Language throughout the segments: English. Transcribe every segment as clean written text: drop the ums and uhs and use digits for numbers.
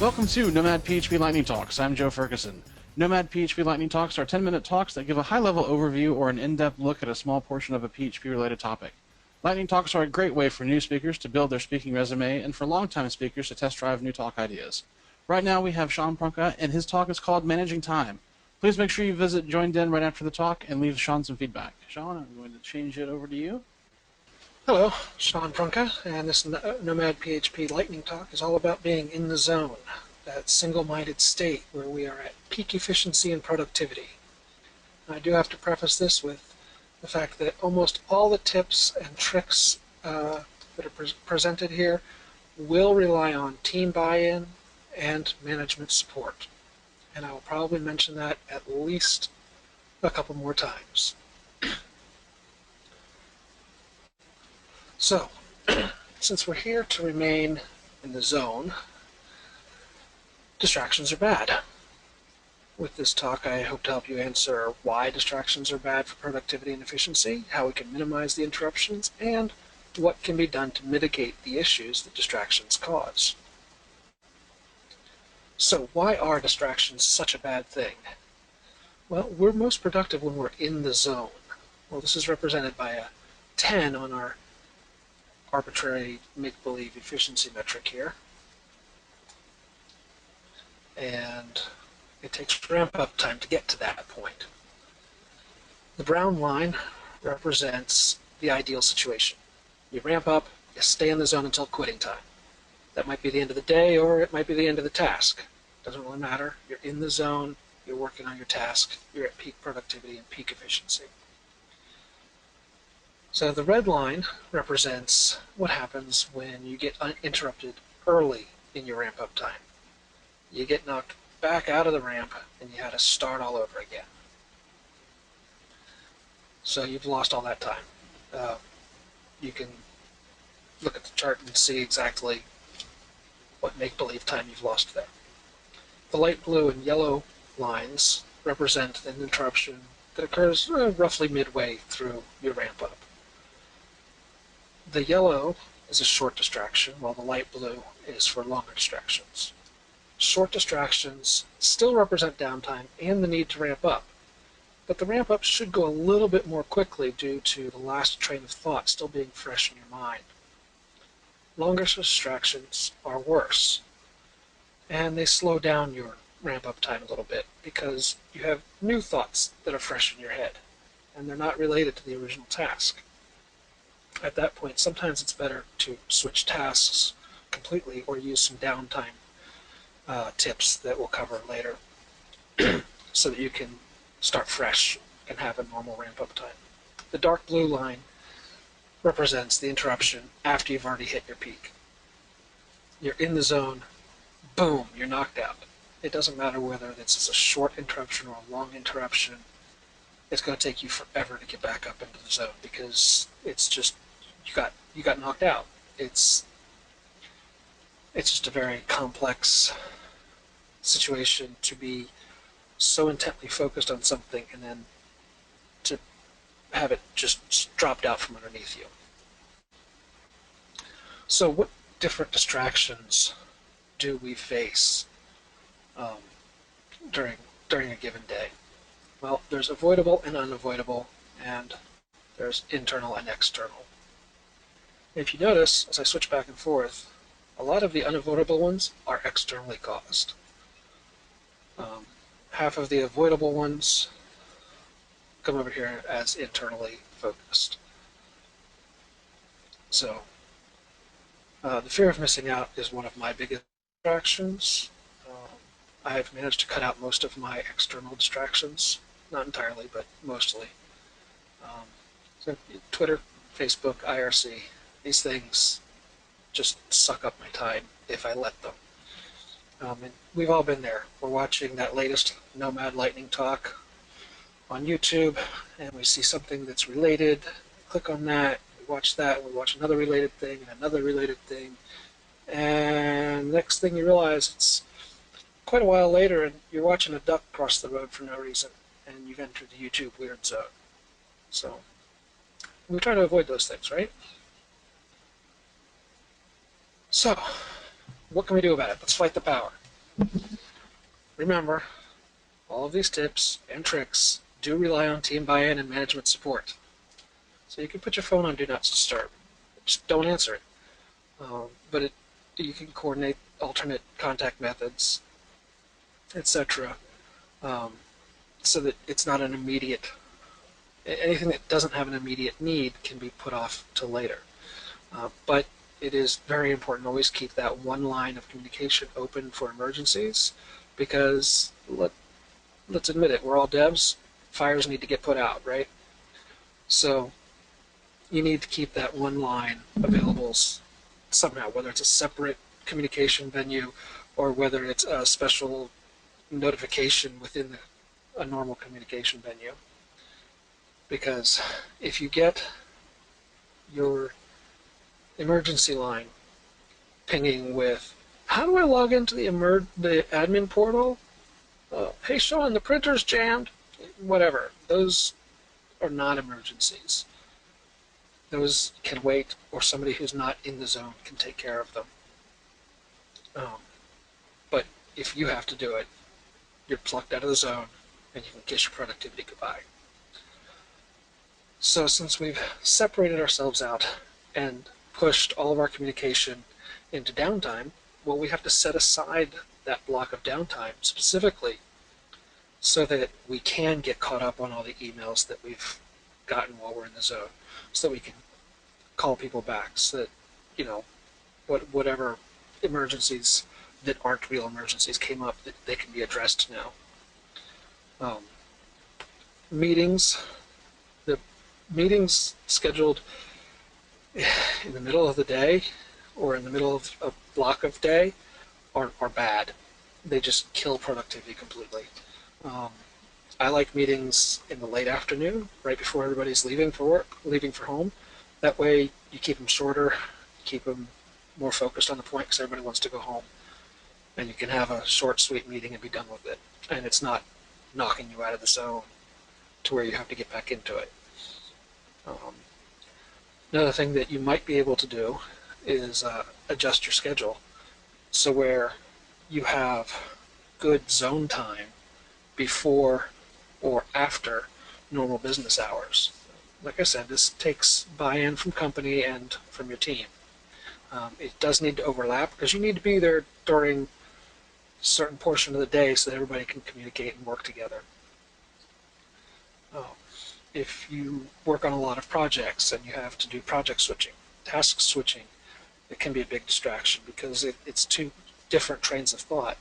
Welcome to Nomad PHP Lightning Talks. I'm Joe Ferguson. Nomad PHP Lightning Talks are 10-minute talks that give a high-level overview or an in-depth look at a small portion of a PHP-related topic. Lightning Talks are a great way for new speakers to build their speaking resume and for long-time speakers to test drive new talk ideas. Right now we have Sean Prunka, and his talk is called Managing Time. Please make sure you visit Join.in right after the talk and leave Sean some feedback. Sean, I'm going to change it over to you. Hello, Sean Prunka, and this Nomad PHP Lightning Talk is all about being in the zone, that single-minded state where we are at peak efficiency and productivity. I do have to preface this with the fact that almost all the tips and tricks that are presented here will rely on team buy-in and management support. And I will probably mention that at least a couple more times. So, since we're here to remain in the zone, distractions are bad. With this talk, I hope to help you answer why distractions are bad for productivity and efficiency, how we can minimize the interruptions, and what can be done to mitigate the issues that distractions cause. So, why are distractions such a bad thing? Well, we're most productive when we're in the zone. Well, this is represented by a 10 on our arbitrary make-believe efficiency metric here. And it takes ramp-up time to get to that point. The brown line represents the ideal situation. You ramp up, you stay in the zone until quitting time. That might be the end of the day, or it might be the end of the task. Doesn't really matter. You're in the zone, you're working on your task, you're at peak productivity and peak efficiency. So the red line represents what happens when you get interrupted early in your ramp-up time. You get knocked back out of the ramp and you had to start all over again. So you've lost all that time. You can look at the chart and see exactly what make-believe time you've lost there. The light blue and yellow lines represent an interruption that occurs roughly midway through your ramp-up. The yellow is a short distraction, while the light blue is for longer distractions. Short distractions still represent downtime and the need to ramp up, but the ramp up should go a little bit more quickly due to the last train of thought still being fresh in your mind. Longer distractions are worse, and they slow down your ramp up time a little bit because you have new thoughts that are fresh in your head, and they're not related to the original task. At that point, sometimes it's better to switch tasks completely or use some downtime tips that we'll cover later so that you can start fresh and have a normal ramp-up time. The dark blue line represents the interruption after you've already hit your peak. You're in the zone, boom, you're knocked out. It doesn't matter whether this is a short interruption or a long interruption. It's going to take you forever to get back up into the zone because it's just you got knocked out. It's just a very complex situation to be so intently focused on something and then to have it just dropped out from underneath you. So what different distractions do we face during a given day? Well, there's avoidable and unavoidable, and there's internal and external. If you notice, as I switch back and forth, a lot of the unavoidable ones are externally caused. Half of the avoidable ones come over here as internally focused. So, the fear of missing out is one of my biggest distractions. I've managed to cut out most of my external distractions. Not entirely, but mostly. So Twitter, Facebook, IRC, these things just suck up my time if I let them. And we've all been there. We're watching that latest Nomad Lightning Talk on YouTube, and we see something that's related. Click on that, we watch that, we watch another related thing, and another related thing. And next thing you realize, it's quite a while later, and you're watching a duck cross the road for no reason, and you've entered the YouTube weird zone. So we try to avoid those things, right? So, what can we do about it? Let's fight the power. Remember, all of these tips and tricks do rely on team buy-in and management support. So you can put your phone on Do Not Disturb. Just don't answer it. You can coordinate alternate contact methods, etc., um, so that it's not an immediate. Anything that doesn't have an immediate need can be put off till later. But it is very important to always keep that one line of communication open for emergencies, because let's admit it, we're all devs. Fires need to get put out, right? So you need to keep that one line available somehow, whether it's a separate communication venue or whether it's a special notification within a normal communication venue. Because if you get your emergency line pinging with, how do I log into the admin portal? Hey Sean, the printer's jammed. Whatever. Those are not emergencies. Those can wait, or somebody who's not in the zone can take care of them. But if you have to do it, you're plucked out of the zone and you can kiss your productivity goodbye. So since we've separated ourselves out and pushed all of our communication into downtime, well, we have to set aside that block of downtime specifically so that we can get caught up on all the emails that we've gotten while we're in the zone, so that we can call people back, so that, whatever emergencies that aren't real emergencies came up, that they can be addressed now. Meetings, the meetings scheduled in the middle of the day or in the middle of a block of day are bad. They just kill productivity completely. I like meetings in the late afternoon, right before everybody's leaving for work, leaving for home. That way you keep them shorter, keep them more focused on the point, because everybody wants to go home. And you can have a short, sweet meeting and be done with it. And it's not knocking you out of the zone to where you have to get back into it. Another thing that you might be able to do is adjust your schedule, so where you have good zone time before or after normal business hours. Like I said, this takes buy-in from company and from your team. It does need to overlap, because you need to be there during a certain portion of the day so that everybody can communicate and work together. If you work on a lot of projects and you have to do project switching, task switching, it can be a big distraction, because it's two different trains of thought.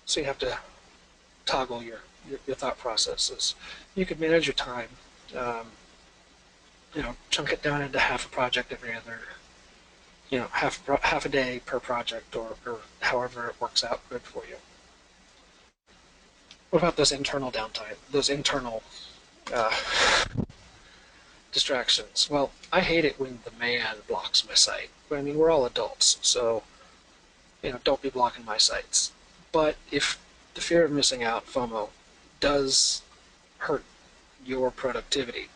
So you have to toggle your thought processes. You could manage your time, chunk it down into half a project every other, half a day per project, or however it works out good for you. What about those internal downtime, those internal distractions? Well, I hate it when the man blocks my site. I mean, we're all adults, so don't be blocking my sites. But if the fear of missing out, FOMO, does hurt your productivity,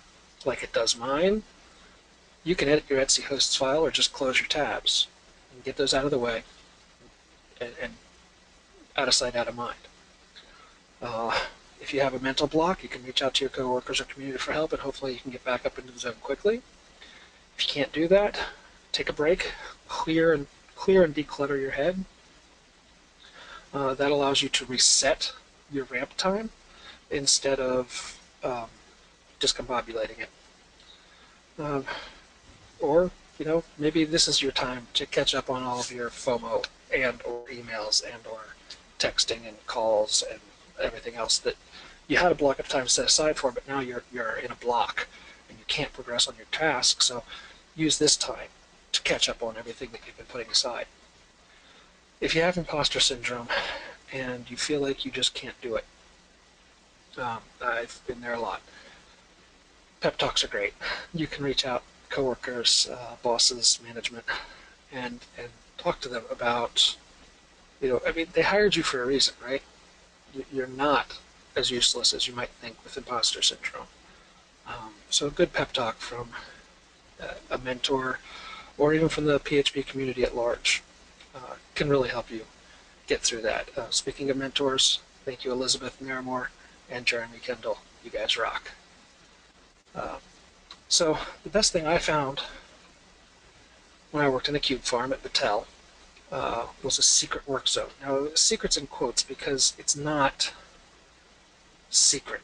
like it does mine, you can edit your Etsy hosts file or just close your tabs and get those out of the way, and out of sight, out of mind. If you have a mental block, you can reach out to your coworkers or community for help, and hopefully you can get back up into the zone quickly. If you can't do that, take a break, clear and declutter your head. That allows you to reset your ramp time instead of discombobulating it. Or maybe this is your time to catch up on all of your FOMO and or emails and or texting and calls and everything else that you had a block of time set aside for, but now you're in a block and you can't progress on your task. So use this time to catch up on everything that you've been putting aside. If you have imposter syndrome and you feel like you just can't do it, I've been there a lot. Pep talks are great. You can reach out, coworkers, bosses, management, and talk to them about, they hired you for a reason, right? You're not as useless as you might think with imposter syndrome. So a good pep talk from a mentor, or even from the PHP community at large, can really help you get through that. Speaking of mentors, thank you Elizabeth Naramore and Jeremy Kendall. You guys rock. So the best thing I found when I worked in a cube farm at Battelle was a secret work zone. Now, secret's in quotes because it's not secret.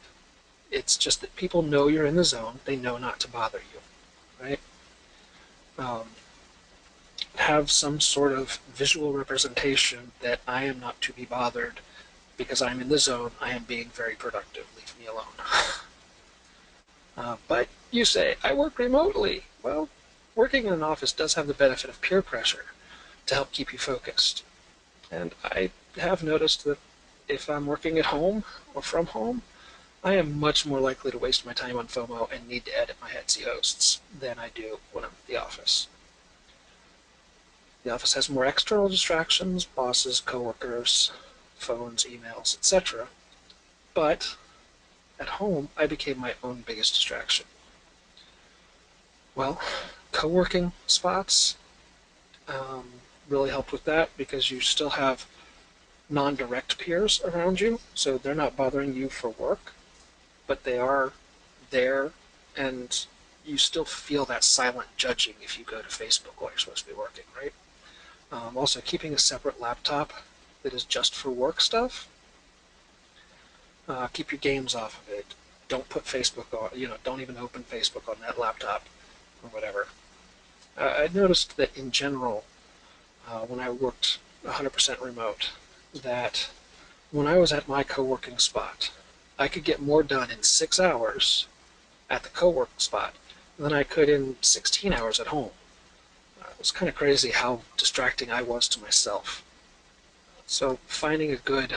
It's just that people know you're in the zone. They know not to bother you, right? Have some sort of visual representation that I am not to be bothered because I'm in the zone. I am being very productive. Leave me alone. But you say, I work remotely. Well, working in an office does have the benefit of peer pressure to help keep you focused. And I have noticed that if I'm working at home or from home, I am much more likely to waste my time on FOMO and need to edit my Etsy hosts than I do when I'm at the office. The office has more external distractions, bosses, coworkers, phones, emails, etc. But at home, I became my own biggest distraction. Well, co-working spots really helped with that because you still have non-direct peers around you, so they're not bothering you for work, but they are there, and you still feel that silent judging if you go to Facebook while you're supposed to be working, right? Also, keeping a separate laptop that is just for work stuff. Keep your games off of it. Don't put Facebook on, don't even open Facebook on that laptop or whatever. I noticed that in general, when I worked 100% remote, that when I was at my co-working spot, I could get more done in 6 hours at the co-work spot than I could in 16 hours at home. It was kind of crazy how distracting I was to myself. So finding a good,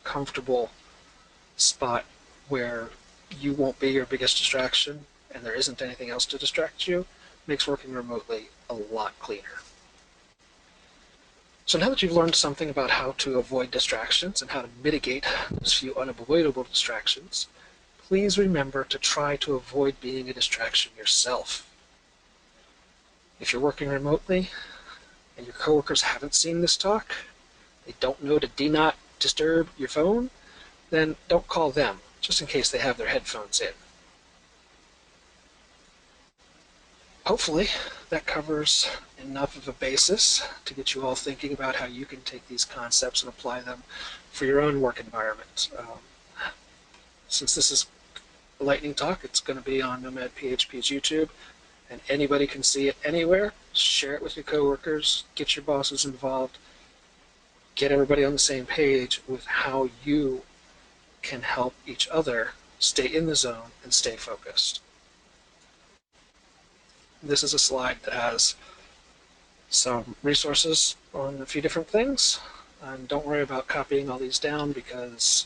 comfortable spot where you won't be your biggest distraction and there isn't anything else to distract you makes working remotely a lot cleaner. So now that you've learned something about how to avoid distractions and how to mitigate those few unavoidable distractions, please remember to try to avoid being a distraction yourself. If you're working remotely and your coworkers haven't seen this talk, they don't know to do not disturb your phone, then don't call them, just in case they have their headphones in. Hopefully, that covers enough of a basis to get you all thinking about how you can take these concepts and apply them for your own work environment. Since this is a lightning talk, it's going to be on Nomad PHP's YouTube, and anybody can see it anywhere. Share it with your coworkers, get your bosses involved, get everybody on the same page with how you can help each other stay in the zone and stay focused. This is a slide that has some resources on a few different things. And don't worry about copying all these down because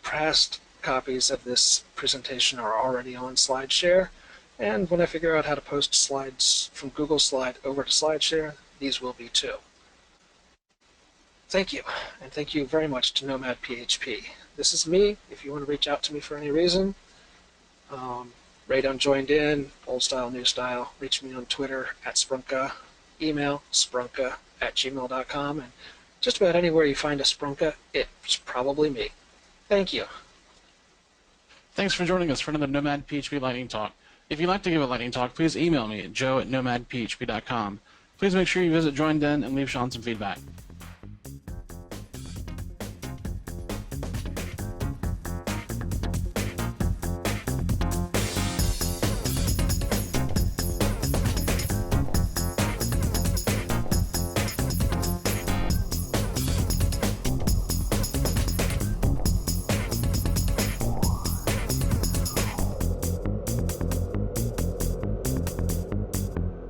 past copies of this presentation are already on SlideShare. And when I figure out how to post slides from Google Slide over to SlideShare, these will be too. Thank you, and thank you very much to Nomad PHP. This is me. If you want to reach out to me for any reason, Radon joined in, old style, new style. Reach me on Twitter at Sprunka, email sprunka@gmail.com, and just about anywhere you find a Sprunka, it's probably me. Thank you. Thanks for joining us for another Nomad PHP Lightning Talk. If you'd like to give a lightning talk, please email me at joe@nomadphp.com. Please make sure you visit Joined In and leave Sean some feedback.